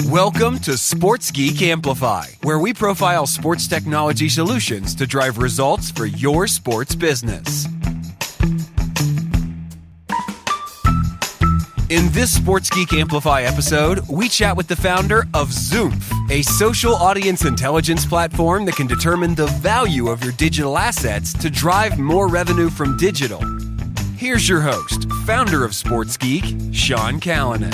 Welcome to Sports Geek Amplify, where we profile sports technology solutions to drive results for your sports business. In this Sports Geek Amplify episode, we chat with the founder of Zoomph, a social audience intelligence platform that can determine the value of your digital assets to drive more revenue from digital. Here's your host, founder of Sports Geek, Sean Callanan.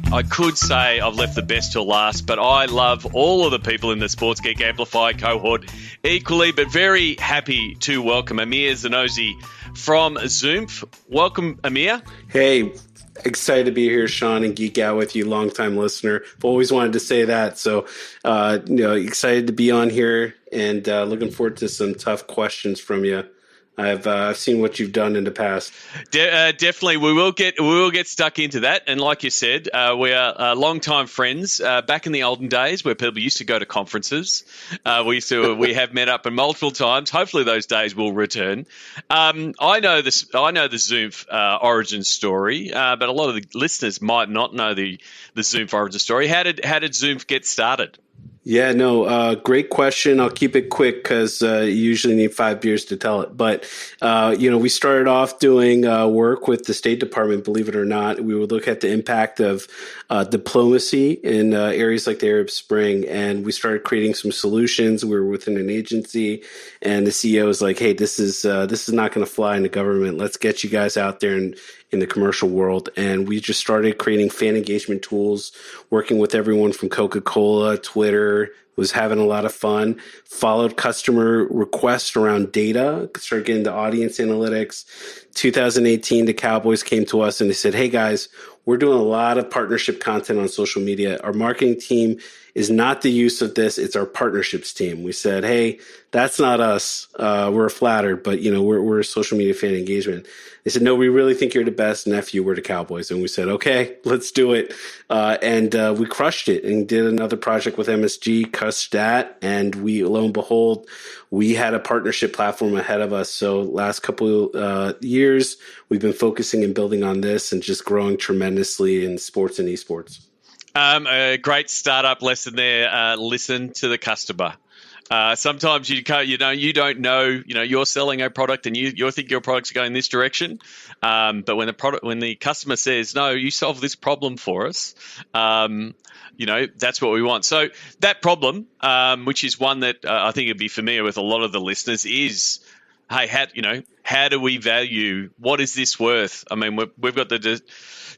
I could say I've left the best till last, but I love all of the people in the Sports Geek Amplify cohort equally, but very happy to welcome Amir Zanozi from Zoomph. Welcome, Amir. Hey, excited to be here, Sean, and geek out with you, longtime listener. I've always wanted to say that, so excited to be on here and looking forward to some tough questions from you. I've seen what you've done in the past. Definitely, we will get stuck into that. And like you said, we are longtime friends. Back in the olden days, where people used to go to conferences, we have met up multiple times. Hopefully, those days will return. I know the Zoomph origin story, but a lot of the listeners might not know the Zoomph origin story. How did Zoomph get started? Yeah, no, great question. I'll keep it quick because you usually need 5 years to tell it. But, we started off doing work with the State Department, believe it or not. We would look at the impact of diplomacy in areas like the Arab Spring, and we started creating some solutions. We were within an agency, and the CEO was like, hey, this is not going to fly in the government. Let's get you guys out there and in the commercial world. And we just started creating fan engagement tools, working with everyone from Coca-Cola, Twitter, was having a lot of fun, followed customer requests around data, started getting the audience analytics. 2018, the Cowboys came to us and they said, hey guys, we're doing a lot of partnership content on social media. Our marketing team is not the use of this. It's our partnerships team. We said, hey, that's not us. We're flattered, but we're a social media fan engagement. They said, no, we really think you're the best. Nephew, we're the Cowboys. And we said, okay, let's do it. And we crushed it and did another project with MSG, crushed that. And lo and behold, we had a partnership platform ahead of us. So last couple years, we've been focusing and building on this and just growing tremendously in sports and esports. A great startup lesson there. Listen to the customer. Sometimes you don't know, you're selling a product and you think your product's going this direction. But when the customer says, no, you solve this problem for us, that's what we want. So that problem, which is one that I think would be familiar with a lot of the listeners, is, hey, how do we value? What is this worth? I mean, we've got the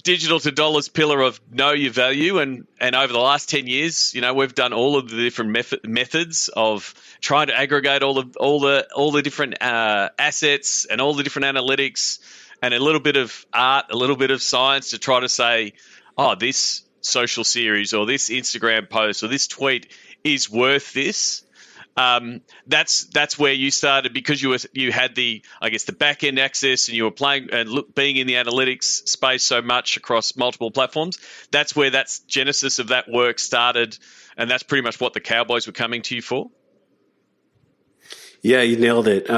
digital to dollars pillar of know your value, and over the last 10 years, we've done all of the different methods of trying to aggregate all the different assets and all the different analytics and a little bit of art, a little bit of science to try to say, oh, this social series or this Instagram post or this tweet is worth this. That's where you started, because you had the back end access and you were playing and being in the analytics space so much across multiple platforms. That's where that genesis of that work started, and that's pretty much what the Cowboys were coming to you for. Yeah, you nailed it.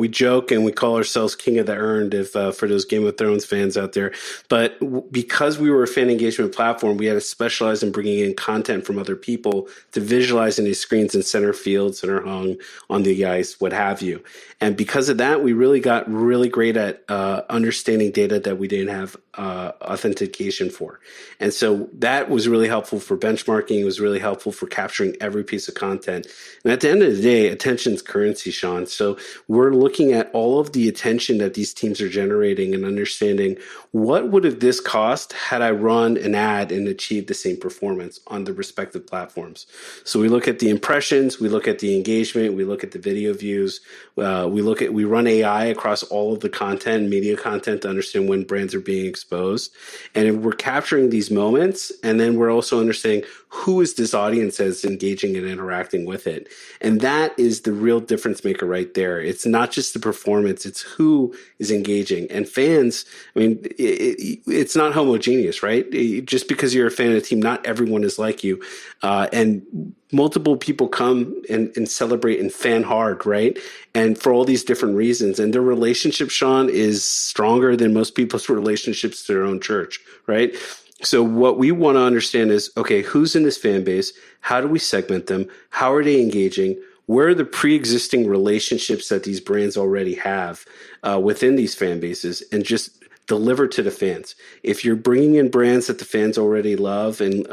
We joke and we call ourselves King of the Earned, if for those Game of Thrones fans out there. But because we were a fan engagement platform, we had to specialize in bringing in content from other people to visualize in these screens in center field, center hung, on the ice, what have you. And because of that, we really got really great at understanding data that we didn't have authentication for. And so that was really helpful for benchmarking. It was really helpful for capturing every piece of content. And at the end of the day, attention's currency, Sean. So we're looking at all of the attention that these teams are generating and understanding what would have this cost had I run an ad and achieved the same performance on the respective platforms. So we look at the impressions, we look at the engagement, we look at the video views, we run AI across all of the content, media content, to understand when brands are being exposed. And we're capturing these moments, and then we're also understanding who is this audience that's engaging and interacting with it. And that is the real difference maker right there. It's not just the performance, it's who is engaging. And fans, I mean, it's not homogeneous, right? Just because you're a fan of a team, not everyone is like you. And multiple people come and celebrate and fan hard, right? And for all these different reasons. And their relationship, Sean, is stronger than most people's relationships to their own church, right? So what we want to understand is, okay, who's in this fan base? How do we segment them? How are they engaging? Where are the pre-existing relationships that these brands already have within these fan bases, and just deliver to the fans? If you're bringing in brands that the fans already love and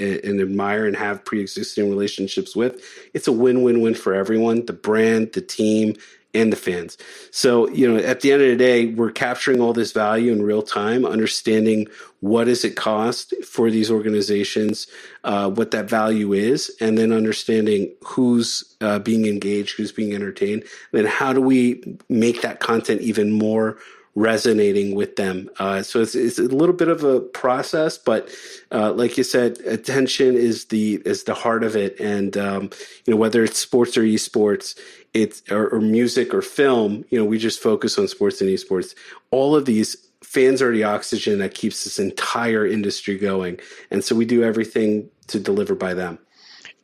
admire and have pre-existing relationships with, it's a win-win-win for everyone: the brand, the team, and the fans. So, at the end of the day, we're capturing all this value in real time, understanding what does it cost for these organizations, what that value is, and then understanding who's being engaged, who's being entertained. Then how do we make that content even more resonating with them? So it's a little bit of a process, but like you said, attention is the heart of it. And whether it's sports or esports, or music or film, we just focus on sports and esports. All of these, fans are the oxygen that keeps this entire industry going, and so we do everything to deliver by them.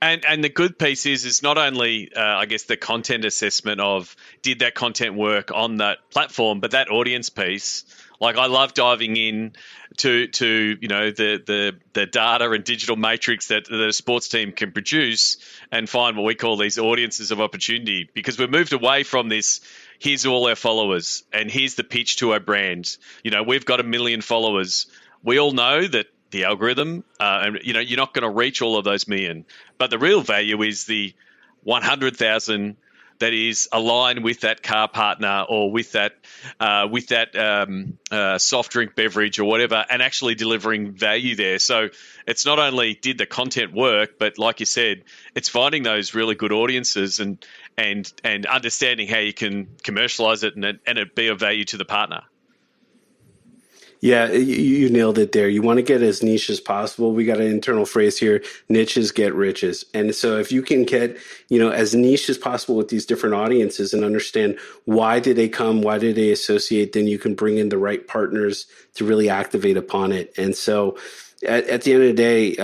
And the good piece is not only, I guess, the content assessment of did that content work on that platform, but that audience piece. Like, I love diving in to the data and digital matrix that a sports team can produce and find what we call these audiences of opportunity, because we've moved away from this, here's all our followers and here's the pitch to our brand. We've got 1 million followers. We all know that the algorithm, and you're not going to reach all of those million. But the real value is the 100,000 that is aligned with that car partner or with that soft drink beverage or whatever, and actually delivering value there. So it's not only did the content work, but like you said, it's finding those really good audiences and understanding how you can commercialize it and it be of value to the partner. Yeah, you nailed it there. You want to get as niche as possible. We got an internal phrase here: niches get riches. And so if you can get, as niche as possible with these different audiences and understand why did they come, why did they associate, then you can bring in the right partners to really activate upon it. And so at the end of the day,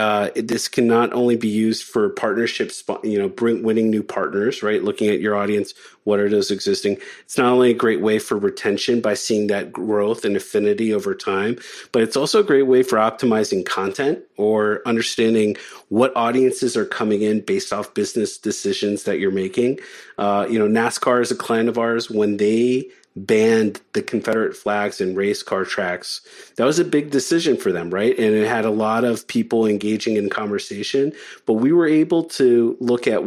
this can not only be used for partnerships, winning new partners, right? Looking at your audience, what are those existing? It's not only a great way for retention by seeing that growth and affinity over time, but it's also a great way for optimizing content or understanding what audiences are coming in based off business decisions that you're making. NASCAR is a client of ours. When they banned the Confederate flags in race car tracks, that was a big decision for them, right? And it had a lot of people engaging in conversation, but we were able to look at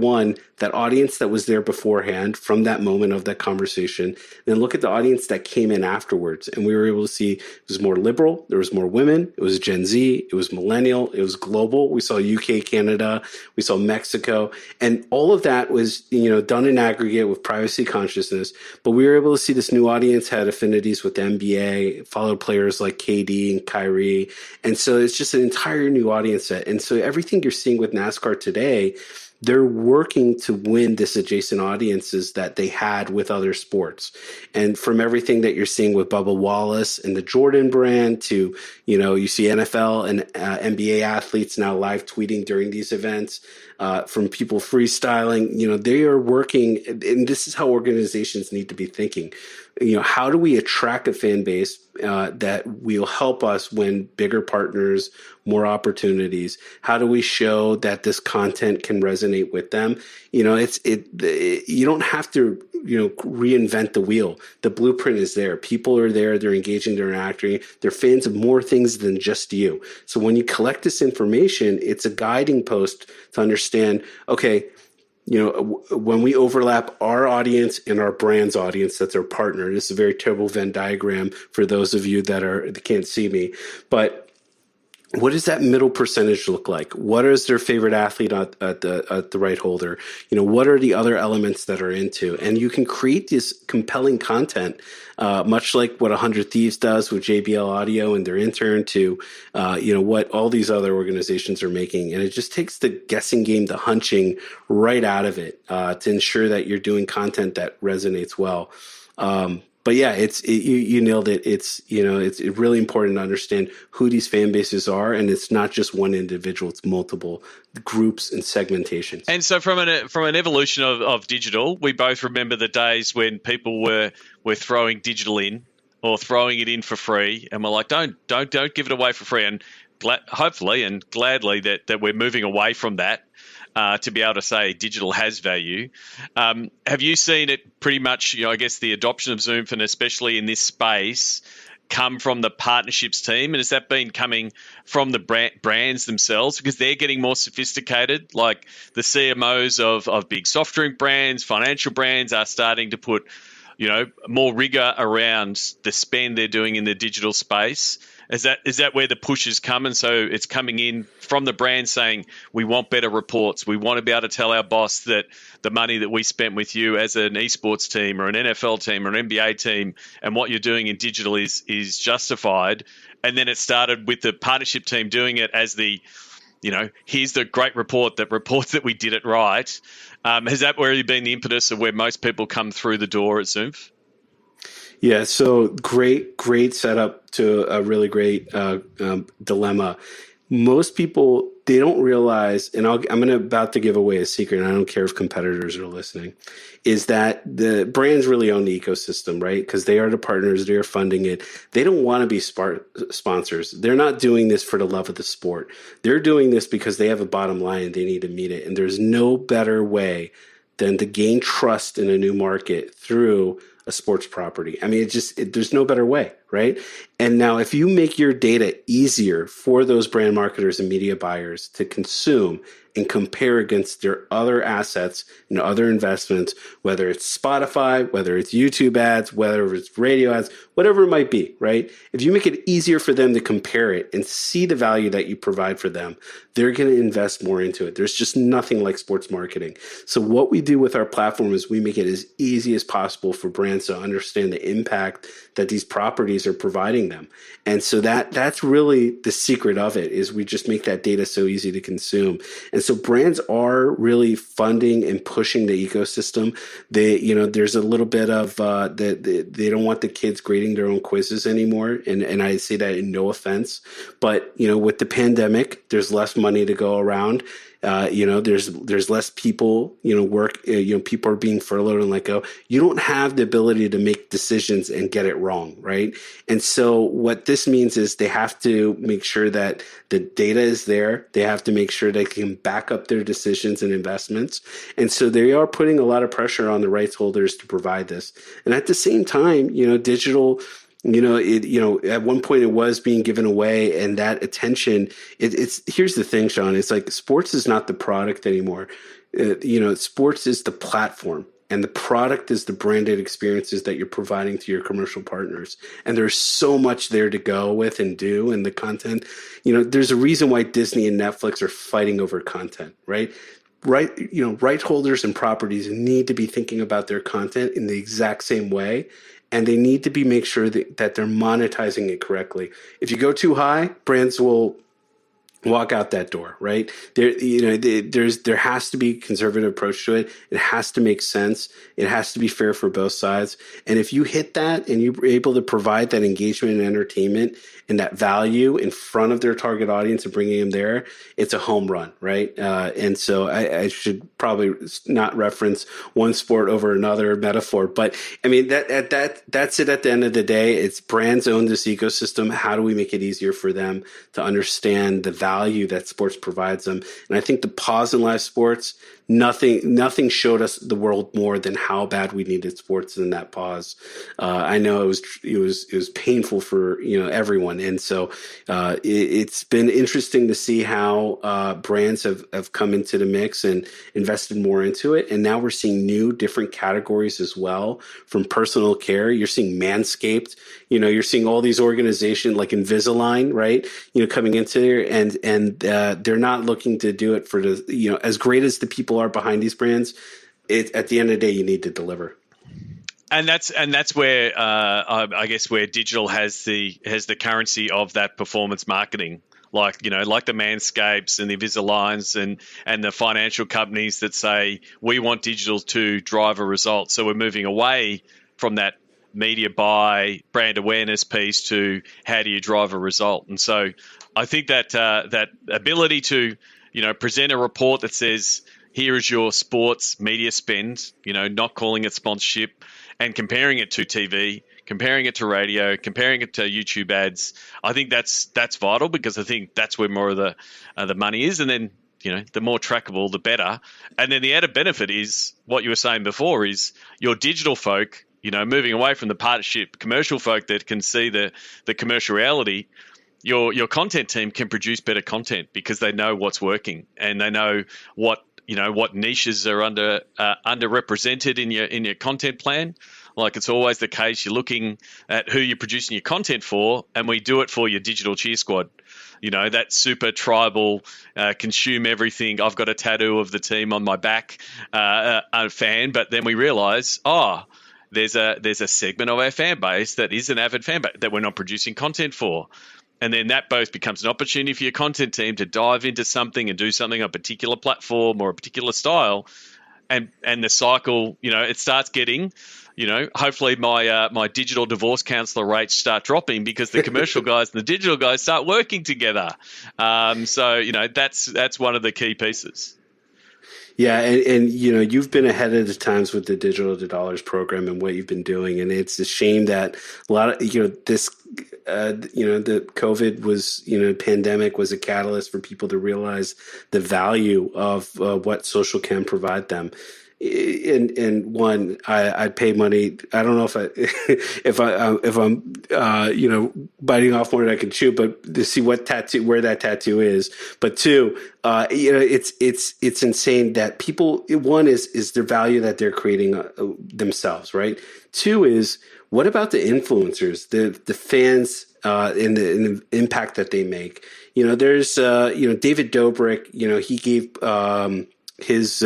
that audience that was there beforehand from that moment of that conversation, then look at the audience that came in afterwards. And we were able to see it was more liberal, there was more women, it was Gen Z, it was millennial, it was global. We saw UK, Canada, we saw Mexico, and all of that was, done in aggregate with privacy consciousness. But we were able to see this new audience had affinities with the NBA, followed players like KD and Kyrie. And so it's just an entire new audience set. And so everything you're seeing with NASCAR today, they're working to win this adjacent audiences that they had with other sports. And from everything that you're seeing with Bubba Wallace and the Jordan brand to, you see NFL and NBA athletes now live tweeting during these events, from people freestyling, they are working. And this is how organizations need to be thinking. How do we attract a fan base that will help us win bigger partners, more opportunities? How do we show that this content can resonate with them? You don't have to reinvent the wheel. The blueprint is there. People are there. They're engaging. They're interacting. They're fans of more things than just you. So when you collect this information, it's a guiding post to understand, okay, when we overlap our audience and our brand's audience, that's our partner. This is a very terrible Venn diagram for those of you that can't see me. But what does that middle percentage look like? What is their favorite athlete at the right holder? What are the other elements that are into? And you can create this compelling content, much like what 100 Thieves does with JBL Audio and their intern to, what all these other organizations are making. And it just takes the guessing game, the hunching right out of it, to ensure that you're doing content that resonates well. But yeah, you nailed it. It's really important to understand who these fan bases are, and it's not just one individual; it's multiple groups and segmentations. And so, from an evolution of digital, we both remember the days when people were throwing digital in, or throwing it in for free, and we're like, don't give it away for free. And hopefully and gladly that we're moving away from that to be able to say digital has value. Have you seen it pretty much? I guess the adoption of Zoomph, and especially in this space, come from the partnerships team, and has that been coming from the brands themselves because they're getting more sophisticated? Like the CMOs of big soft drink brands, financial brands are starting to put more rigor around the spend they're doing in the digital space. Is that where the push is coming? So it's coming in from the brand saying, we want better reports. We want to be able to tell our boss that the money that we spent with you as an esports team or an NFL team or an NBA team and what you're doing in digital is justified. And then it started with the partnership team doing it as the, here's the great report that reports that we did it right. Has that really been the impetus of where most people come through the door at Zoomph? Yeah, so great setup to a really great dilemma. Most people, they don't realize, and I'm about to give away a secret, and I don't care if competitors are listening, is that the brands really own the ecosystem, right? Because they are the partners, they are funding it. They don't want to be sponsors. They're not doing this for the love of the sport. They're doing this because they have a bottom line and they need to meet it. And there's no better way than to gain trust in a new market through a sports property. I mean, there's no better way, right? And now if you make your data easier for those brand marketers and media buyers to consume and compare against their other assets and other investments, whether it's Spotify, whether it's YouTube ads, whether it's radio ads, whatever it might be, right? If you make it easier for them to compare it and see the value that you provide for them, they're going to invest more into it. There's just nothing like sports marketing. So what we do with our platform is we make it as easy as possible for brands to understand the impact that these properties are providing them. And so that's really the secret of it, is we just make that data so easy to consume. And so brands are really funding and pushing the ecosystem. There's a little bit of they don't want the kids grading their own quizzes anymore. And I say that in no offense, but with the pandemic, there's less money to go around. There's less people, work, people are being furloughed and let go. You don't have the ability to make decisions and get it wrong, right? And so what this means is they have to make sure that the data is there. They have to make sure they can back up their decisions and investments. And so they are putting a lot of pressure on the rights holders to provide this. And at the same time, digital, at one point it was being given away, and that attention, here's the thing, Sean, it's like sports is not the product anymore. Sports is the platform, and the product is the branded experiences that you're providing to your commercial partners. And there's so much there to go with and do, and the content, there's a reason why Disney and Netflix are fighting over content, right? Right holders and properties need to be thinking about their content in the exact same way. And they need to make sure that they're monetizing it correctly. If you go too high, brands will walk out that door, right? There has to be a conservative approach to it. It has to make sense. It has to be fair for both sides. And if you hit that and you're able to provide that engagement and entertainment and that value in front of their target audience and bringing them there, it's a home run, right? And so I should probably not reference one sport over another metaphor, but I mean that's it. At the end of the day, it's brands own this ecosystem. How do we make it easier for them to understand the value that sports provides them? And I think the pause in live sports, nothing showed us the world more than how bad we needed sports in that pause. I know it was painful for everyone, and so it's been interesting to see how brands have come into the mix and invested more into it. And now we're seeing new different categories as well, from personal care. You're seeing Manscaped. You're seeing all these organizations like Invisalign, right? Coming into there, and they're not looking to do it for the as great as the people are behind these brands. At the end of the day, you need to deliver. And that's where I guess where digital has the currency of that performance marketing, like the Manscapes and the Invisaligns and the financial companies that say we want digital to drive a result. So we're moving away from that media buy, brand awareness piece to how do you drive a result. And so I think that that ability to present a report that says here is your sports media spend, not calling it sponsorship, and comparing it to TV, comparing it to radio, comparing it to YouTube ads. I think that's vital, because I think that's where more of the money is. And then, the more trackable, the better. And then the added benefit is what you were saying before, is your digital folk, moving away from the partnership commercial folk that can see the commercial reality. Your content team can produce better content because they know what's working, and they know what niches are underrepresented in your content plan. Like it's always the case, you're looking at who you're producing your content for, and we do it for your digital cheer squad. That super tribal, consume everything. I've got a tattoo of the team on my back, fan. But then we realize, there's a segment of our fan base that is an avid fan base that we're not producing content for. And then that both becomes an opportunity for your content team to dive into something and do something on a particular platform or a particular style. And the cycle, it starts getting, hopefully my digital divorce counselor rates start dropping because the commercial guys and the digital guys start working together. So that's one of the key pieces. Yeah, and you've been ahead of the times with the Digital to Dollars program and what you've been doing, and it's a shame that a lot of this the COVID was pandemic was a catalyst for people to realize the value of what social can provide them. And one, I'd pay money. I don't know if I'm biting off more than I can chew, but to see where that tattoo is. But two, it's insane that people. One is their value that they're creating themselves, right? Two is, what about the influencers, the fans, and the impact that they make? There's David Dobrik. He gave his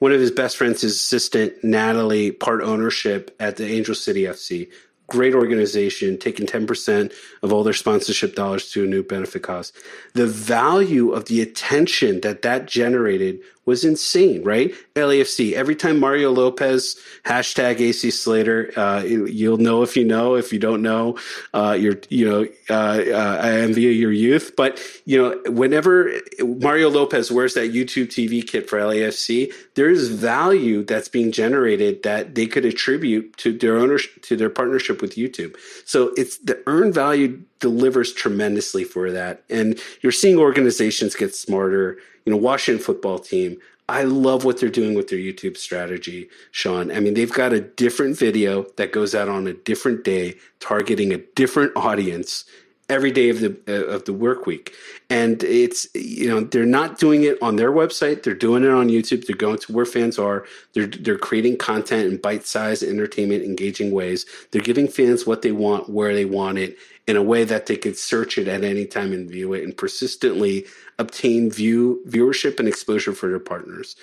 one of his best friends, his assistant Natalie, part ownership at the Angel City FC. Great organization, taking 10% of all their sponsorship dollars to a new benefit cause. The value of the attention that generated was insane, right? LAFC, every time Mario Lopez, hashtag AC Slater, you'll know if you know. If you don't know, I envy your youth. But, whenever Mario Lopez wears that YouTube TV kit for LAFC, there is value that's being generated that they could attribute to their ownership, to their partnership with YouTube. So it's the earned value delivers tremendously for that. And you're seeing organizations get smarter. Washington football team, I love what they're doing with their YouTube strategy, Sean. I mean, they've got a different video that goes out on a different day, targeting a different audience every day of the work week. And it's, they're not doing it on their website. They're doing it on YouTube. They're going to where fans are. They're creating content in bite-sized, entertainment, engaging ways. They're giving fans what they want, where they want it, in a way that they could search it at any time and view it, and persistently obtain viewership and exposure for their partners.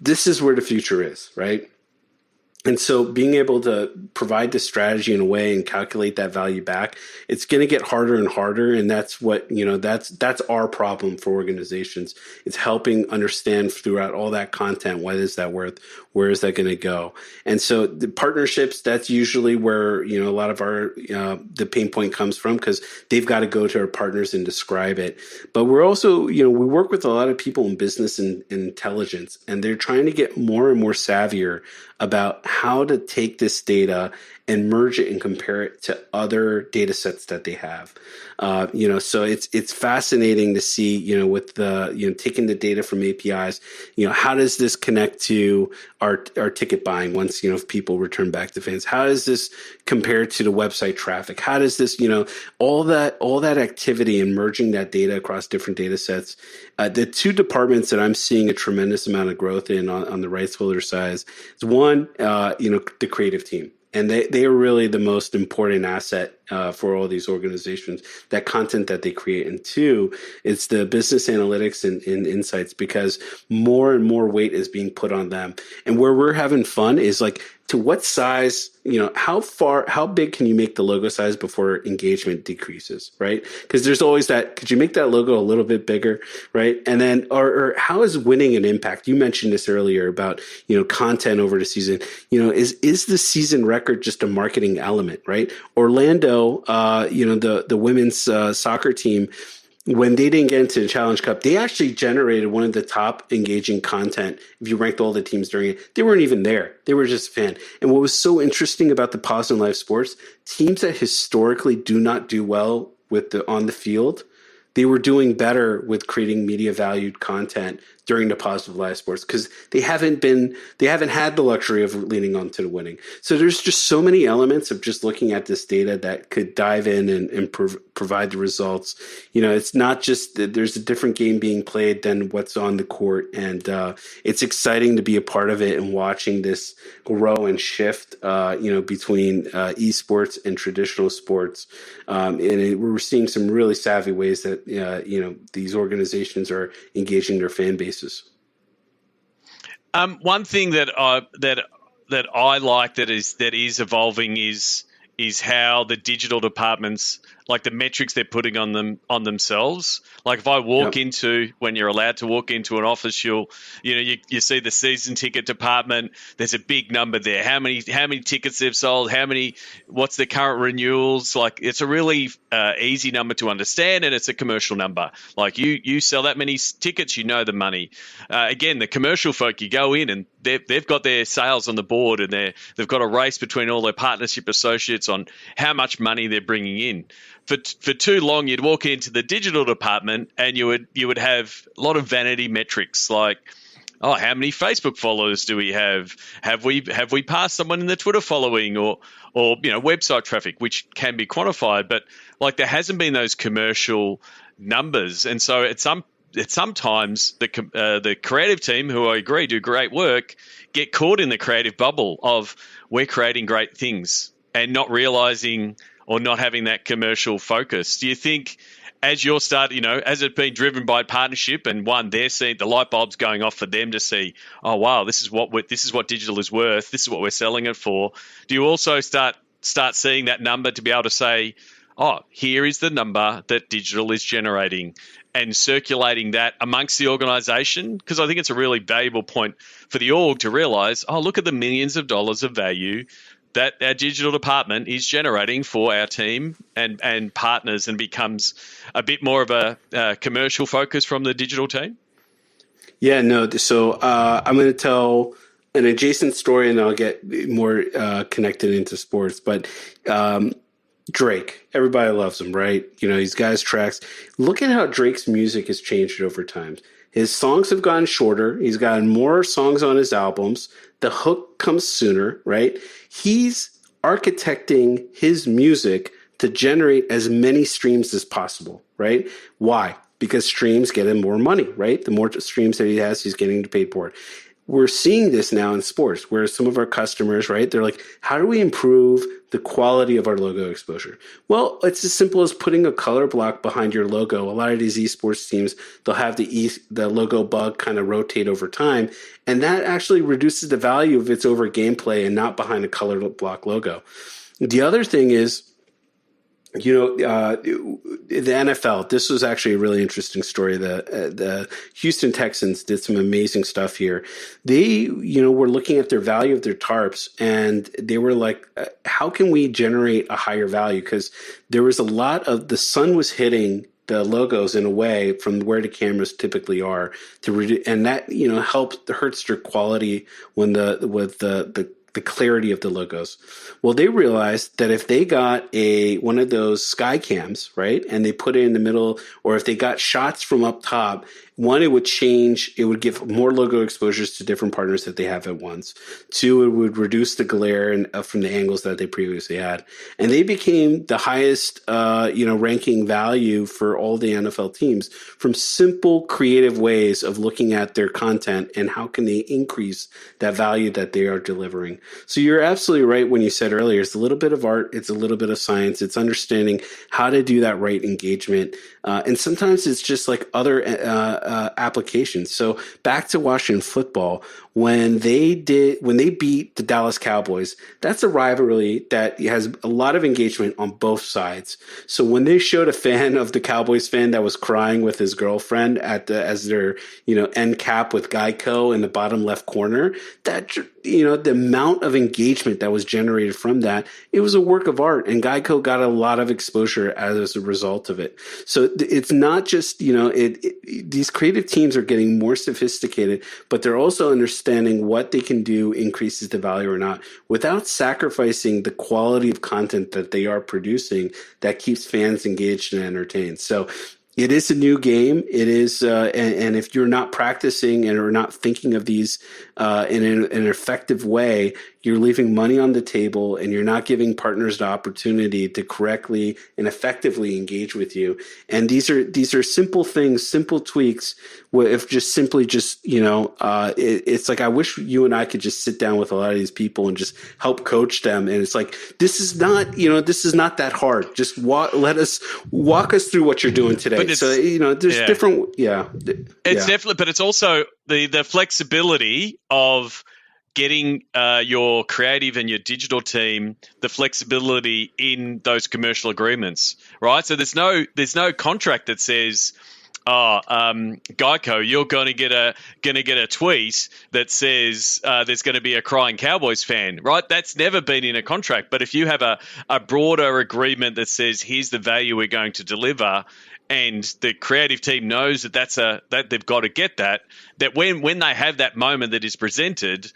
This is where the future is, right? And so being able to provide the strategy in a way and calculate that value back, it's going to get harder and harder. And that's what, that's our problem for organizations. It's helping understand throughout all that content, what is that worth? Where is that going to go? And so the partnerships, that's usually where, a lot of our, the pain point comes from, because they've got to go to our partners and describe it. But we're also, we work with a lot of people in business and intelligence, and they're trying to get more and more savvier about how to take this data and merge it and compare it to other data sets that they have. So it's fascinating to see, with the, taking the data from APIs, how does this connect to our ticket buying once, if people return back to fans? How does this compare to the website traffic? How does this, all that activity and merging that data across different data sets? The two departments that I'm seeing a tremendous amount of growth in on the rights holder side is one, the creative team. And they are really the most important asset for all these organizations, that content that they create. And two, it's the business analytics and insights, because more and more weight is being put on them. And where we're having fun is like, to what size, how big can you make the logo size before engagement decreases, right? Because there's always that, could you make that logo a little bit bigger, right? And then, or how is winning an impact? You mentioned this earlier about, content over the season. Is the season record just a marketing element, right? Orlando, the women's soccer team, when they didn't get into the Challenge Cup, they actually generated one of the top engaging content. If you ranked all the teams during it, they weren't even there. They were just a fan. And what was so interesting about the pause in live sports, teams that historically do not do well with the on the field, they were doing better with creating media valued content during the positive live sports because they haven't had the luxury of leaning on to the winning. So there's just so many elements of just looking at this data that could dive in and provide the results. It's not just that there's a different game being played than what's on the court. And it's exciting to be a part of it and watching this grow and shift, between esports and traditional sports. We're seeing some really savvy ways that, these organizations are engaging their fan bases. One thing that I like that is evolving is how the digital departments, like the metrics they're putting on themselves. Like if I walk into, when you're allowed to walk into an office, you see the season ticket department. There's a big number there. How many tickets they've sold? What's their current renewals? Like it's a really easy number to understand, and it's a commercial number. Like you sell that many tickets, the money. Again, the commercial folk, you go in and they've got their sales on the board, and they've got a race between all their partnership associates on how much money they're bringing in. For too long, you'd walk into the digital department and you would have a lot of vanity metrics like, oh, how many Facebook followers do we have? Have we passed someone in the Twitter following or website traffic, which can be quantified, but like there hasn't been those commercial numbers, and so sometimes the creative team, who I agree do great work, get caught in the creative bubble of we're creating great things and not realizing or not having that commercial focus. Do you think as you're starting, as it's been driven by partnership and they're seeing the light bulbs going off for them to see, oh, wow, this is what digital is worth. This is what we're selling it for. Do you also start seeing that number to be able to say, oh, here is the number that digital is generating and circulating that amongst the organization? Because I think it's a really valuable point for the org to realize, oh, look at the millions of dollars of value that our digital department is generating for our team and partners, and becomes a bit more of a commercial focus from the digital team? Yeah, no. So I'm going to tell an adjacent story, and I'll get more connected into sports. But Drake, everybody loves him, right? He's got his tracks. Look at how Drake's music has changed over time. His songs have gotten shorter. He's gotten more songs on his albums. The hook comes sooner, right? He's architecting his music to generate as many streams as possible, right? Why? Because streams get him more money, right? The more streams that he has, he's getting paid for it. We're seeing this now in sports, where some of our customers, right, they're like, how do we improve the quality of our logo exposure? Well, it's as simple as putting a color block behind your logo. A lot of these esports teams, they'll have the logo bug kind of rotate over time, and that actually reduces the value of its over gameplay and not behind a color block logo. The other thing is, the NFL, this was actually a really interesting story. The Houston Texans did some amazing stuff here. They, were looking at their value of their tarps, and they were like, how can we generate a higher value? Because there was a lot of the sun was hitting the logos in a way from where the cameras typically are and that, hurts their quality when the clarity of the logos. Well, they realized that if they got one of those sky cams, right, and they put it in the middle, or if they got shots from up top, one, it would give more logo exposures to different partners that they have at once. Two, it would reduce the glare from the angles that they previously had. And they became the highest, ranking value for all the NFL teams from simple, creative ways of looking at their content and how can they increase that value that they are delivering. So you're absolutely right when you said earlier, it's a little bit of art, it's a little bit of science, it's understanding how to do that right engagement. And sometimes it's just like other applications. So back to Washington football, when they beat the Dallas Cowboys, that's a rivalry that has a lot of engagement on both sides. So when they showed a fan of the Cowboys fan that was crying with his girlfriend as their end cap with Geico in the bottom left corner, that the amount of engagement that was generated from that, it was a work of art, and Geico got a lot of exposure as a result of it. So it's not just, these creative teams are getting more sophisticated, but they're also understanding what they can do increases the value or not without sacrificing the quality of content that they are producing that keeps fans engaged and entertained. So it is a new game. It is, and if you're not practicing and are not thinking of these in an effective way, you're leaving money on the table, and you're not giving partners the opportunity to correctly and effectively engage with you. And these are simple things, simple tweaks. Where if just simply it's like I wish you and I could just sit down with a lot of these people and just help coach them. And it's like this is not that hard. Just walk us through what you're doing today. So there's different. It's definitely, but it's also the flexibility of getting your creative and your digital team the flexibility in those commercial agreements, right? So there's no contract that says, Geico, you're going to get a tweet that says there's going to be a crying Cowboys fan, right? That's never been in a contract. But if you have a broader agreement that says here's the value we're going to deliver, and the creative team knows that they've got to get that when they have that moment that is presented,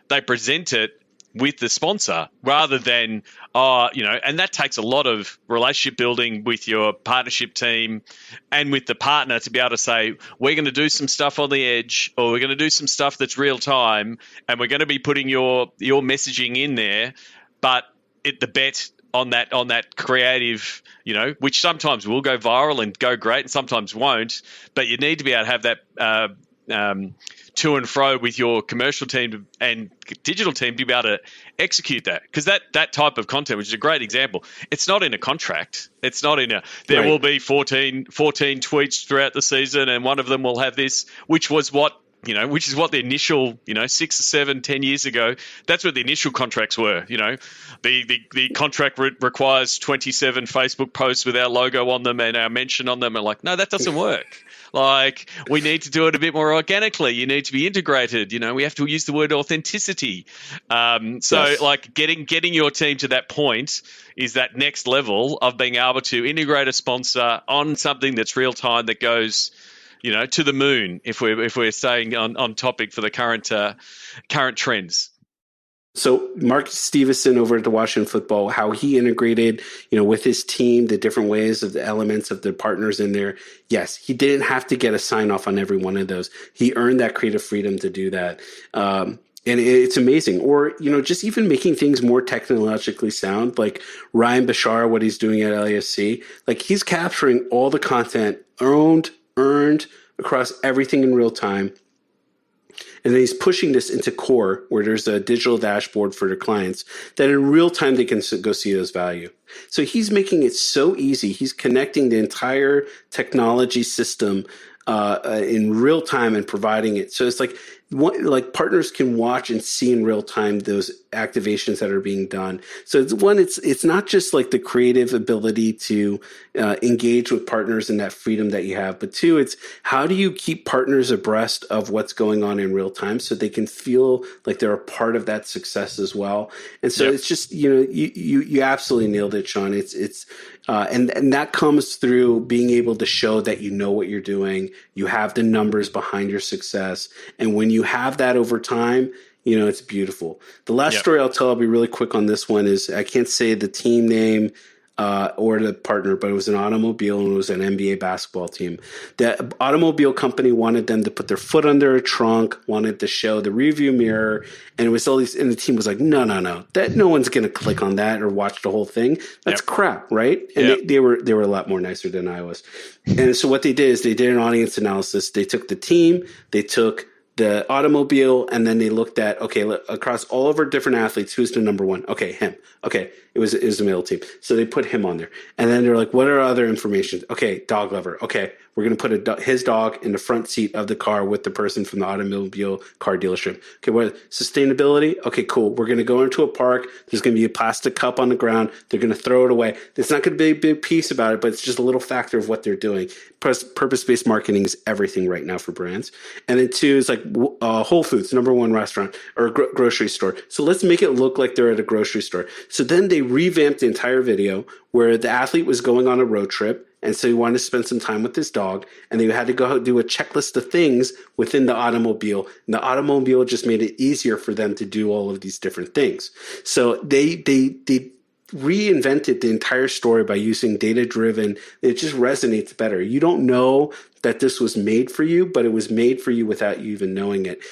they present it with the sponsor rather than, and that takes a lot of relationship building with your partnership team and with the partner to be able to say, we're going to do some stuff on the edge, or we're going to do some stuff that's real time, and we're going to be putting your messaging in there, but the bet on that creative, which sometimes will go viral and go great and sometimes won't, but you need to be able to have that to and fro with your commercial team and digital team to be able to execute that. Because that type of content, which is a great example, it's not in a contract. It's not in there will be 14 tweets throughout the season, and one of them will have this, which is what the initial, 6 or 7, 10 years ago, that's what the initial contracts were. The contract requires 27 Facebook posts with our logo on them and our mention on them. And like, no, that doesn't work. Like, we need to do it a bit more organically. You need to be integrated. We have to use the word authenticity. Yes. Like getting your team to that point is that next level of being able to integrate a sponsor on something that's real time that goes, to the moon, if we're staying on topic for the current trends. So Mark Stevenson over at the Washington Football, how he integrated, with his team, the different ways of the elements of the partners in there. Yes, he didn't have to get a sign off on every one of those. He earned that creative freedom to do that. And it's amazing. Or, just even making things more technologically sound, like Ryan Bashar, what he's doing at LAFC, like he's capturing all the content earned across everything in real time. And then he's pushing this into Core, where there's a digital dashboard for their clients that in real time they can go see those value. So he's making it so easy. He's connecting the entire technology system in real time and providing it. So it's like partners can watch and see in real time those activations that are being done. So it's not just like the creative ability to engage with partners and that freedom that you have, but two, it's how do you keep partners abreast of what's going on in real time so they can feel like they're a part of that success as well. And so It's just, you absolutely nailed it, Sean. And that comes through being able to show that you know what you're doing, you have the numbers behind your success, and when you have that over time, it's beautiful. The last story I'll tell, I'll be really quick on this one, is I can't say the team name or the partner, but it was an automobile, and it was an NBA basketball team. The automobile company wanted them to put their foot under a trunk, wanted to show the rearview mirror, and it was all these. And the team was like, "No, that no one's going to click on that or watch the whole thing. That's crap, right?" And they were a lot more nicer than I was. And so what they did is they did an audience analysis. They took the team, they took the automobile, and then they looked at, across all of our different athletes, who's the number one? Okay, him. Okay, it was the male team. So they put him on there. And then they're like, what are other information? Okay, dog lover. Okay, we're going to put his dog in the front seat of the car with the person from the automobile car dealership. Okay, what sustainability? Okay, cool. We're going to go into a park. There's going to be a plastic cup on the ground. They're going to throw it away. It's not going to be a big piece about it, but it's just a little factor of what they're doing. Purpose-based marketing is everything right now for brands. And then two is like, Whole Foods, number one restaurant or grocery store. So let's make it look like they're at a grocery store. So then they revamped the entire video where the athlete was going on a road trip. And so he wanted to spend some time with his dog, and they had to go do a checklist of things within the automobile. And the automobile just made it easier for them to do all of these different things. So they reinvented the entire story by using data-driven. It just resonates better. You don't know that this was made for you, but it was made for you without you even knowing it.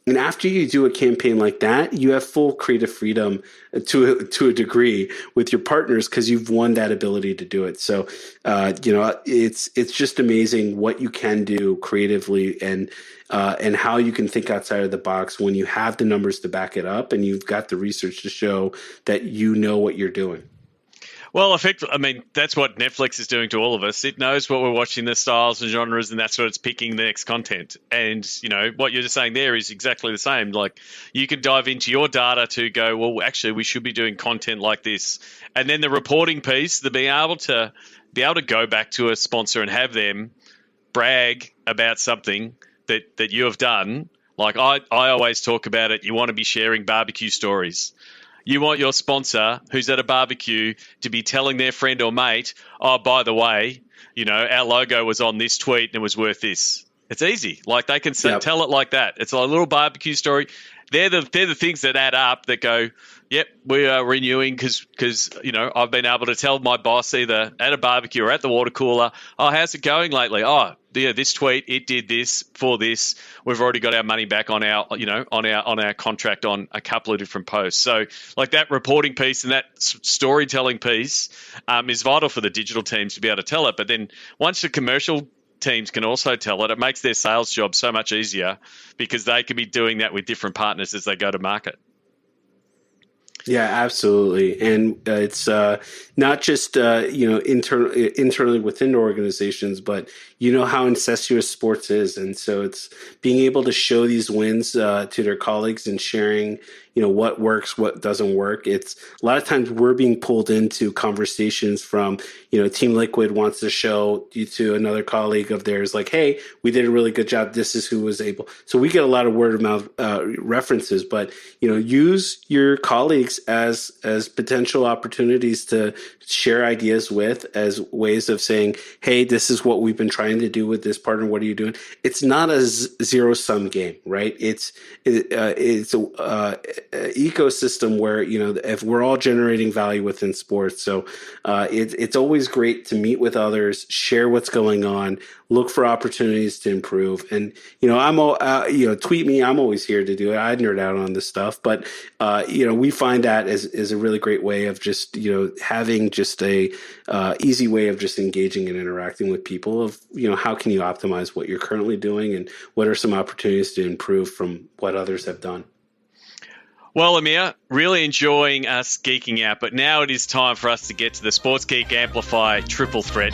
And after you do a campaign like that, you have full creative freedom to a degree with your partners because you've won that ability to do it. So, it's just amazing what you can do creatively and how you can think outside of the box when you have the numbers to back it up and you've got the research to show that you know what you're doing. Well, I mean, that's what Netflix is doing to all of us. It knows what we're watching, the styles and genres, and that's what it's picking the next content. And, what you're just saying there is exactly the same. Like, you can dive into your data to go, well, actually, we should be doing content like this. And then the reporting piece, the being able to go back to a sponsor and have them brag about something that you have done. Like, I always talk about it. You want to be sharing barbecue stories. You want your sponsor who's at a barbecue to be telling their friend or mate, oh, by the way, our logo was on this tweet and it was worth this. It's easy. Like, they can tell it like that. It's like a little barbecue story. They're the things that add up that go, yep, we are renewing because I've been able to tell my boss either at a barbecue or at the water cooler, oh, how's it going lately? Oh, yeah, this tweet, it did this for this. We've already got our money back on our contract on a couple of different posts. So, like, that reporting piece and that storytelling piece is vital for the digital teams to be able to tell it. But then once the commercial teams can also tell it, it makes their sales job so much easier because they can be doing that with different partners as they go to market. Yeah, absolutely. And it's not just, internally within organizations, but how incestuous sports is. And so it's being able to show these wins to their colleagues and sharing, what works, what doesn't work. It's a lot of times we're being pulled into conversations from, Team Liquid wants to show you to another colleague of theirs, like, hey, we did a really good job. This is who was able. So we get a lot of word of mouth references, but, use your colleagues as potential opportunities to share ideas with, as ways of saying, hey, this is what we've been trying to do with this partner. What are you doing? It's not a zero sum game, right? It's a ecosystem where, if we're all generating value within sports. So it's always great to meet with others, share what's going on, look for opportunities to improve. And, tweet me. I'm always here to do it. I nerd out on this stuff, but, we find that is a really great way of just, having just a easy way of just engaging and interacting with people of, how can you optimize what you're currently doing and what are some opportunities to improve from what others have done. Well, Amir, really enjoying us geeking out, but now it is time for us to get to the Sports Geek Amplify triple threat.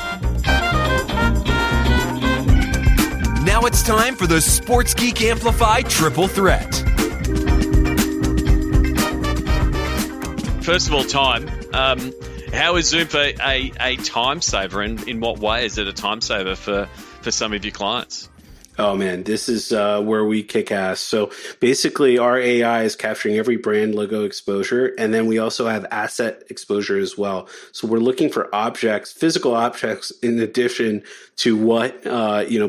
Now it's time for the Sports Geek Amplify triple threat. First of all, time. How is Zoomph a time saver, and in what way is it a time saver for some of your clients? Oh man, this is where we kick ass. So basically our AI is capturing every brand logo exposure, and then we also have asset exposure as well. So we're looking for objects, physical objects, in addition to what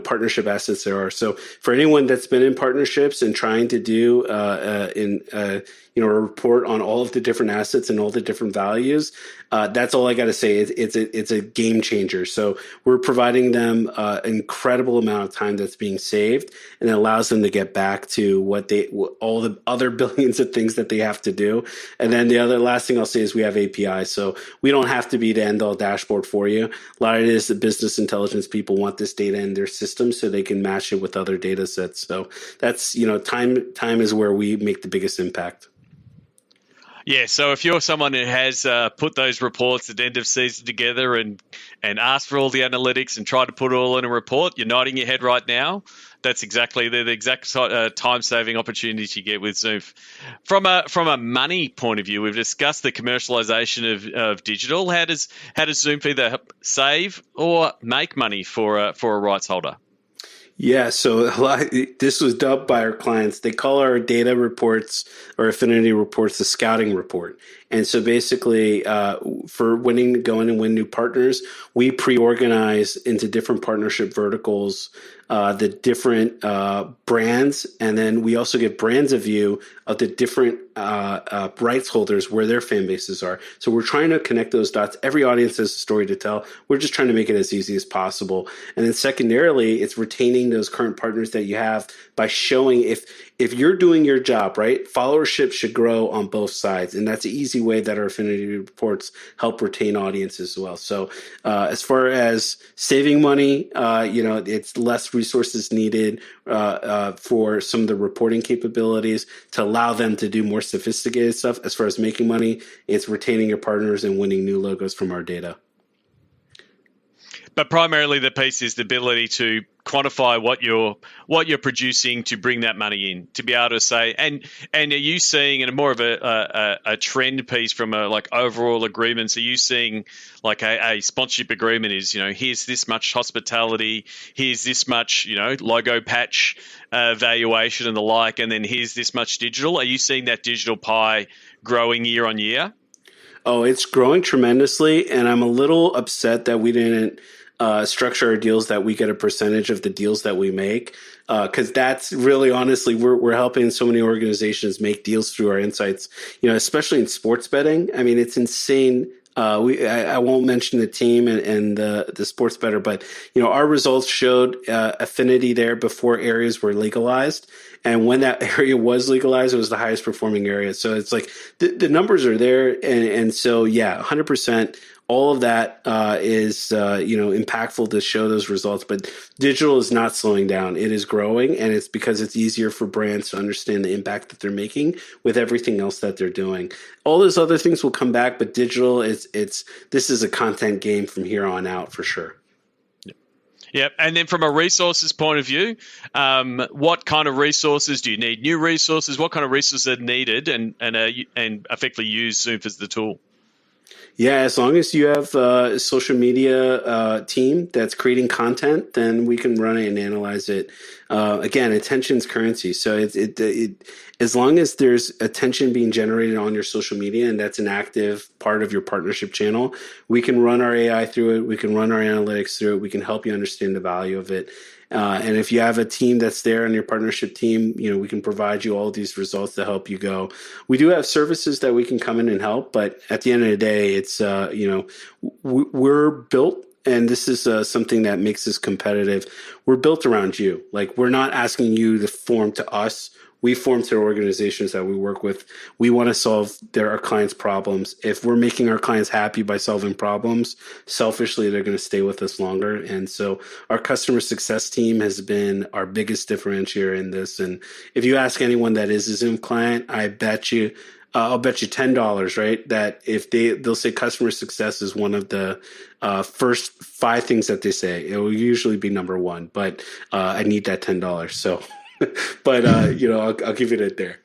partnership assets there are. So for anyone that's been in partnerships and trying to do a report on all of the different assets and all the different values, that's all I got to say. It's a game changer. So we're providing them an incredible amount of time that's being saved, and it allows them to get back to all the other billions of things that they have to do. And then the last thing I'll say is we have APIs. So we don't have to be the end all dashboard for you. A lot of it is the business intelligence people want this data in their system so they can match it with other data sets. So that's, time is where we make the biggest impact. Yeah, so if you're someone who has put those reports at the end of season together and asked for all the analytics and tried to put it all in a report, you're nodding your head right now. That's exactly the exact time-saving opportunities you get with Zoomph. From a money point of view, we've discussed the commercialization of digital. How does Zoomph either save or make money for a rights holder? Yeah, so this was dubbed by our clients. They call our data reports or affinity reports the scouting report. And so basically, for go in and win new partners, we pre-organize into different partnership verticals, the different brands, and then we also give brands a view of the different rights holders where their fan bases are. So we're trying to connect those dots. Every audience has a story to tell. We're just trying to make it as easy as possible. And then secondarily, it's retaining those current partners that you have by showing if you're doing your job, right, followership should grow on both sides. And that's an easy way that our affinity reports help retain audiences as well. So as far as saving money, it's less resources needed for some of the reporting capabilities to allow them to do more sophisticated stuff. As far as making money, it's retaining your partners and winning new logos from our data. But primarily the piece is the ability to quantify what you're producing to bring that money in, to be able to say, and are you seeing, and more of a trend piece from a like overall agreements, are you seeing like a sponsorship agreement is, here's this much hospitality, here's this much, logo patch valuation and the like, and then here's this much digital? Are you seeing that digital pie growing year on year? Oh, it's growing tremendously, and I'm a little upset that we didn't structure our deals that we get a percentage of the deals that we make, because that's really honestly we're helping so many organizations make deals through our insights. Especially in sports betting. I mean, it's insane. I won't mention the team and the sports better, but our results showed affinity there before areas were legalized. And when that area was legalized, it was the highest performing area. So it's like the numbers are there. And so, yeah, 100%. All of that is impactful to show those results. But digital is not slowing down. It is growing. And it's because it's easier for brands to understand the impact that they're making with everything else that they're doing. All those other things will come back. But digital, this is a content game from here on out for sure. Yeah, and then from a resources point of view, what kind of resources do you need? New resources? What kind of resources are needed, and effectively use Zoomph as the tool? Yeah, as long as you have a social media team that's creating content, then we can run it and analyze it. Again, attention's currency. So as long as there's attention being generated on your social media and that's an active part of your partnership channel, we can run our AI through it. We can run our analytics through it. We can help you understand the value of it. And if you have a team that's there on your partnership team, we can provide you all of these results to help you go. We do have services that we can come in and help, but at the end of the day, it's, we're built, and this is something that makes us competitive. We're built around you. Like, we're not asking you to form to us. We form to organizations that we work with. We want to solve our clients' problems. If we're making our clients happy by solving problems, selfishly, they're going to stay with us longer. And so our customer success team has been our biggest differentiator in this. And if you ask anyone that is a Zoomph client, I'll bet you $10, right? That if they'll say customer success is one of the first 5 things that they say. It will usually be number 1, but I need that $10. So. But I'll give it there.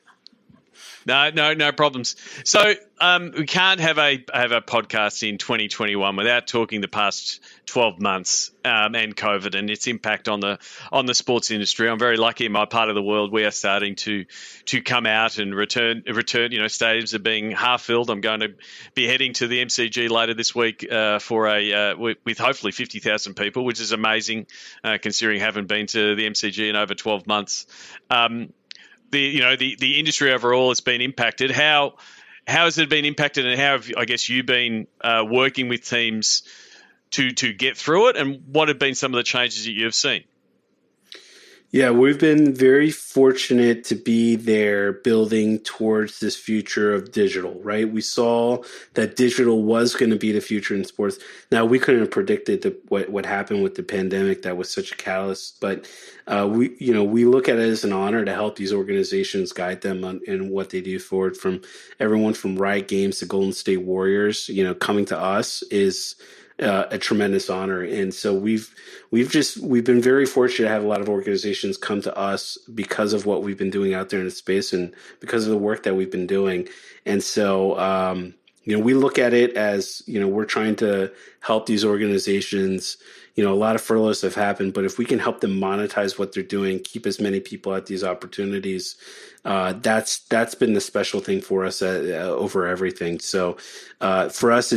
No problems. So we can't have a podcast in 2021 without talking the past 12 months and COVID and its impact on the sports industry. I'm very lucky in my part of the world. We are starting to come out and return. Stadiums are being half filled. I'm going to be heading to the MCG later this week with hopefully 50,000 people, which is amazing considering I haven't been to the MCG in over 12 months. The industry overall has been impacted. How has it been impacted, and how have, I guess, you been working with teams to get through it, and what have been some of the changes that you've seen? Yeah, we've been very fortunate to be there building towards this future of digital, right? We saw that digital was going to be the future in sports. Now, we couldn't have predicted what happened with the pandemic. That was such a catalyst. But we look at it as an honor to help these organizations, guide them in what they do forward, from everyone from Riot Games to Golden State Warriors. Coming to us is a tremendous honor. And so we've been very fortunate to have a lot of organizations come to us because of what we've been doing out there in the space and because of the work that we've been doing. And so, we look at it as, we're trying to help these organizations, a lot of furloughs have happened, but if we can help them monetize what they're doing, keep as many people at these opportunities, that's been the special thing for us over everything. So for us,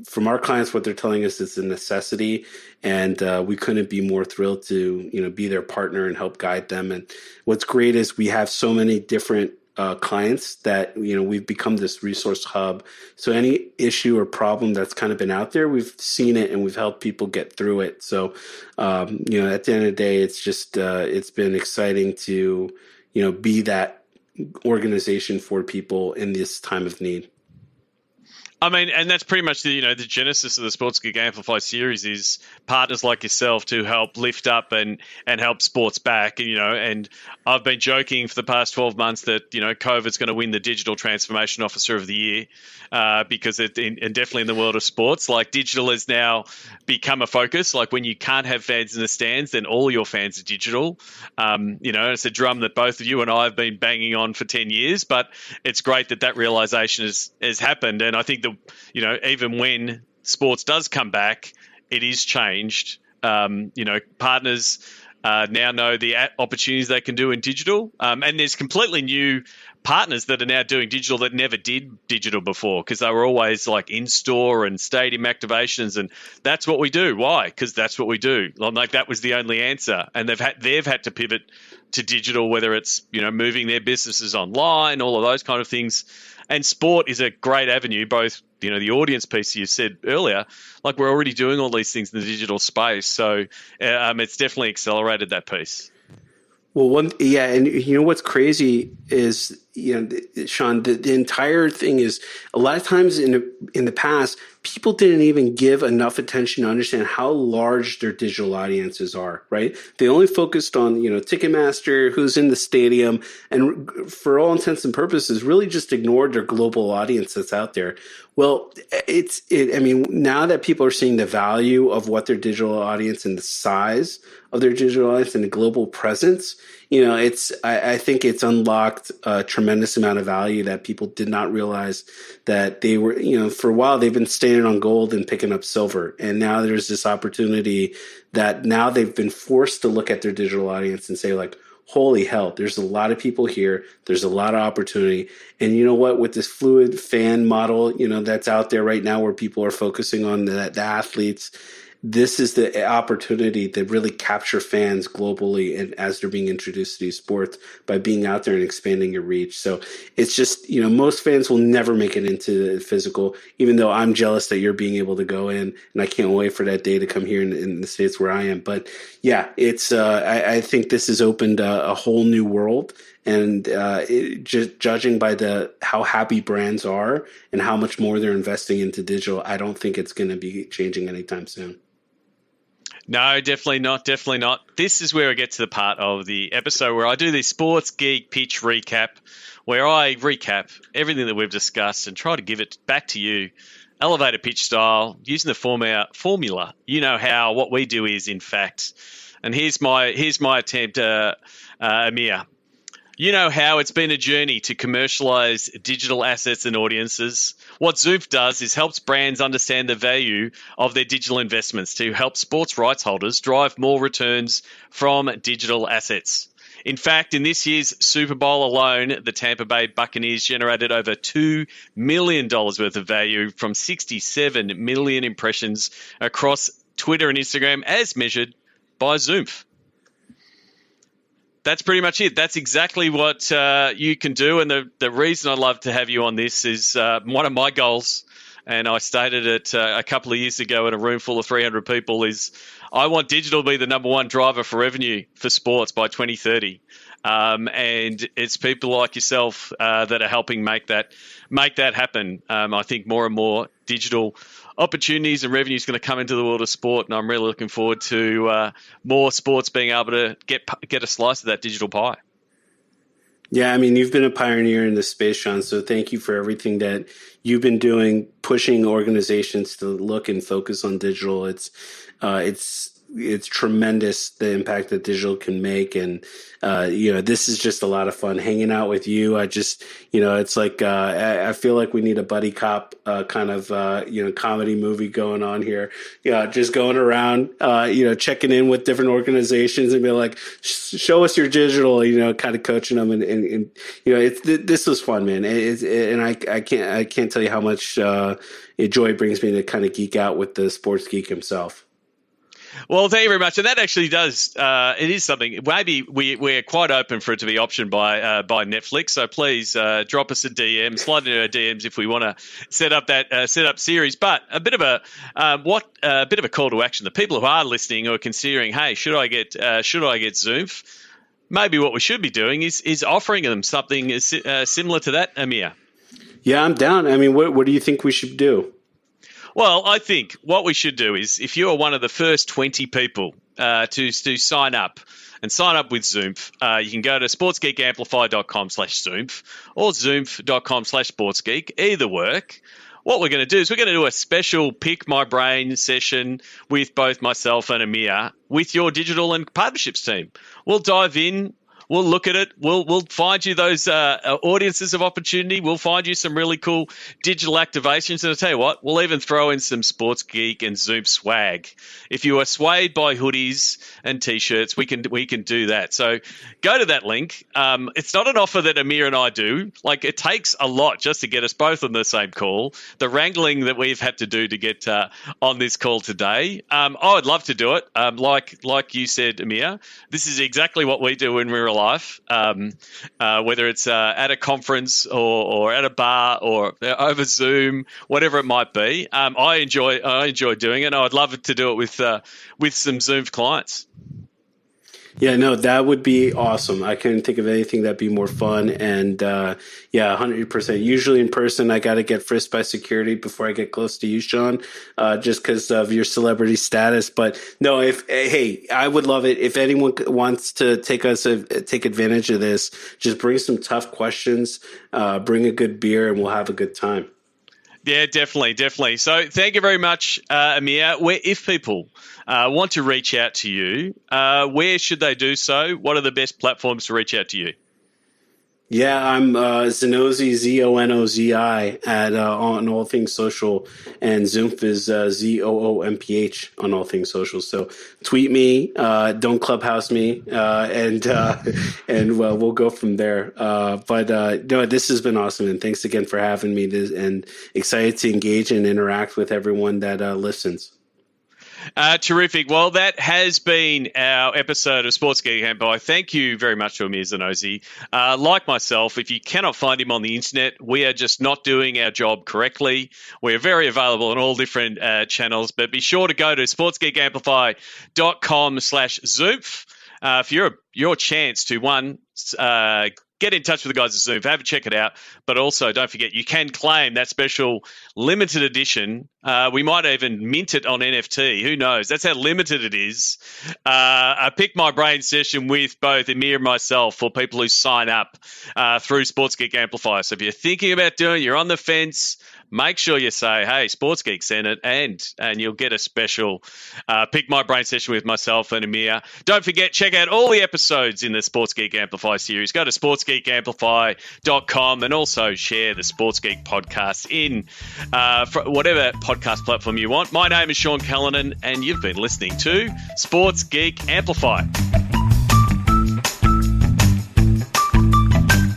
from our clients, what they're telling us is a necessity, and we couldn't be more thrilled to be their partner and help guide them. And what's great is we have so many different clients that we've become this resource hub. So any issue or problem that's kind of been out there, we've seen it and we've helped people get through it. So at the end of the day, it's just it's been exciting to be that organization for people in this time of need. I mean, and that's pretty much the genesis of the Sports Geek Amplify series is partners like yourself to help lift up and help sports back. And I've been joking for the past 12 months that COVID's going to win the Digital Transformation Officer of the Year because and definitely in the world of sports, like digital has now become a focus. Like when you can't have fans in the stands, then all your fans are digital. It's a drum that both of you and I have been banging on for 10 years, but it's great that realization has happened. And I think even when sports does come back, it is changed. Partners now know the opportunities they can do in digital. And there's completely new partners that are now doing digital that never did digital before because they were always like in-store and stadium activations. And that's what we do. Why? Because that's what we do. Like that was the only answer. And they've had to pivot to digital, whether it's, moving their businesses online, all of those kind of things. And sport is a great avenue, both, the audience piece you said earlier, like we're already doing all these things in the digital space. So it's definitely accelerated that piece. Well, and what's crazy is, Sean, the entire thing is a lot of times in the past, people didn't even give enough attention to understand how large their digital audiences are, right? They only focused on, Ticketmaster, who's in the stadium, and for all intents and purposes, really just ignored their global audience that's out there. Well, now that people are seeing the value of what their digital audience and the size of their digital audience and the global presence, I think it's unlocked a tremendous amount of value that people did not realize that they were, for a while they've been standing on gold and picking up silver. And now there's this opportunity that now they've been forced to look at their digital audience and say like, holy hell, there's a lot of people here. There's a lot of opportunity. And you know what, with this fluid fan model, that's out there right now where people are focusing on the athletes, this is the opportunity to really capture fans globally and as they're being introduced to these sports by being out there and expanding your reach. So it's just, most fans will never make it into the physical, even though I'm jealous that you're being able to go in, and I can't wait for that day to come here in the States where I am. But yeah, it's, I think this has opened a whole new world. And just judging by how happy brands are and how much more they're investing into digital, I don't think it's going to be changing anytime soon. No, definitely not. Definitely not. This is where I get to the part of the episode where I do the Sports Geek Pitch Recap, where I recap everything that we've discussed and try to give it back to you, elevator pitch style, using the formula. You know how what we do is, in fact. And here's my attempt, Amir. You know how it's been a journey to commercialize digital assets and audiences. What Zoomph does is helps brands understand the value of their digital investments to help sports rights holders drive more returns from digital assets. In fact, in this year's Super Bowl alone, the Tampa Bay Buccaneers generated over $2 million worth of value from 67 million impressions across Twitter and Instagram as measured by Zoomph. That's pretty much it. That's exactly what you can do. And the reason I'd love to have you on this is one of my goals, and I stated it a couple of years ago in a room full of 300 people, is I want digital to be the number one driver for revenue for sports by 2030. And it's people like yourself that are helping make that happen. I think more and more digital opportunities and revenue is going to come into the world of sport, and I'm really looking forward to more sports being able to get a slice of that digital pie. Yeah, you've been a pioneer in this space, Sean, so thank you for everything that you've been doing, pushing organizations to look and focus on digital. It's it's tremendous the impact that digital can make. And, this is just a lot of fun hanging out with you. I just, it's like, I feel like we need a buddy cop kind of, comedy movie going on here. Just going around, checking in with different organizations and be like, show us your digital, kind of coaching them. And this was fun, man. And I can't tell you how much joy it brings me to kind of geek out with the sports geek himself. Well, thank you very much. And that actually does, it is something, maybe we're quite open for it to be optioned by Netflix. So please drop us a DM, slide into our DMs if we want to set up series. But a bit of a call to action. The people who are listening or considering, hey, should I get Zoomph? Maybe what we should be doing is offering them something similar to that, Amir. Yeah, I'm down. I mean, what do you think we should do? Well, I think what we should do is, if you're one of the first 20 people to sign up with Zoomph, you can go to sportsgeekamplify.com/Zoomph or zoomph.com/sportsgeek. Either work. What we're going to do is we're going to do a special Pick My Brain session with both myself and Amir with your digital and partnerships team. We'll dive in. We'll look at it. We'll find you those audiences of opportunity. We'll find you some really cool digital activations. And I'll tell you what, we'll even throw in some Sports Geek and Zoomph swag. If you are swayed by hoodies and T-shirts, we can do that. So go to that link. It's not an offer that Amir and I do. Like, it takes a lot just to get us both on the same call. The wrangling that we've had to do to get on this call today. I would love to do it. Like you said, Amir, this is exactly what we do when we're life, whether it's at a conference or at a bar or over Zoom, whatever it might be. I enjoy doing it. And I'd love to do it with some Zoomph clients. Yeah, no, that would be awesome. I couldn't think of anything that'd be more fun. And 100%. Usually in person, I got to get frisked by security before I get close to you, Sean, just because of your celebrity status. But no, I would love it. If anyone wants to take advantage of this, just bring some tough questions, bring a good beer, and we'll have a good time. Yeah, definitely. So thank you very much, Amir. If people want to reach out to you, where should they do so? What are the best platforms to reach out to you? Yeah, I'm Zenozi, Zonozi on all things social, and Zoomph is Zoomph on all things social. So tweet me, don't clubhouse me, and we'll go from there. No, this has been awesome, and thanks again for having me. And excited to engage and interact with everyone that listens. Terrific. Well, that has been our episode of Sports Geek Amplify. Thank you very much to Amir Zenozi. Like myself, if you cannot find him on the internet, we are just not doing our job correctly. We're very available on all different channels, but be sure to go to sportsgeekamplify.com/Zoomph for your chance to get in touch with the guys at Zoomph, have a check it out, but also don't forget you can claim that special limited edition. We might even mint it on NFT. Who knows? That's how limited it is. A Pick My Brain session with both Amir and myself for people who sign up through Sports Geek Amplify. So if you're thinking about doing it, you're on the fence, make sure you say, hey, Sports Geek sent it, and you'll get a special Pick My Brain session with myself and Amir. Don't forget, check out all the episodes in the Sports Geek Amplify series. Go to sportsgeekamplify.com and also share the Sports Geek podcast in whatever podcast platform you want. My name is Sean Callanan, and you've been listening to Sports Geek Amplify.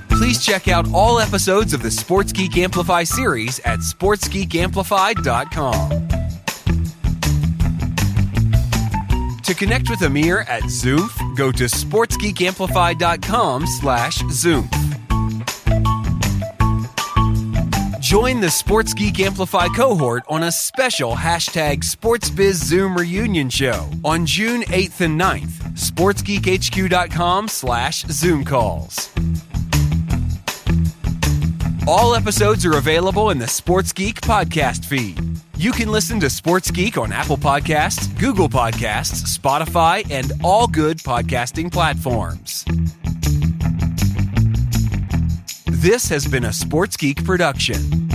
Please check out all episodes of the Sports Geek Amplify series at sportsgeekamplify.com. To connect with Amir at Zoomph, go to sportsgeekamplify.com/Zoomph. Join the Sports Geek Amplify cohort on a special #SportsBizZoom reunion show on June 8th and 9th. sportsgeekhq.com/Zoom calls. All episodes are available in the Sports Geek podcast feed. You can listen to Sports Geek on Apple Podcasts, Google Podcasts, Spotify, and all good podcasting platforms. This has been a Sports Geek production.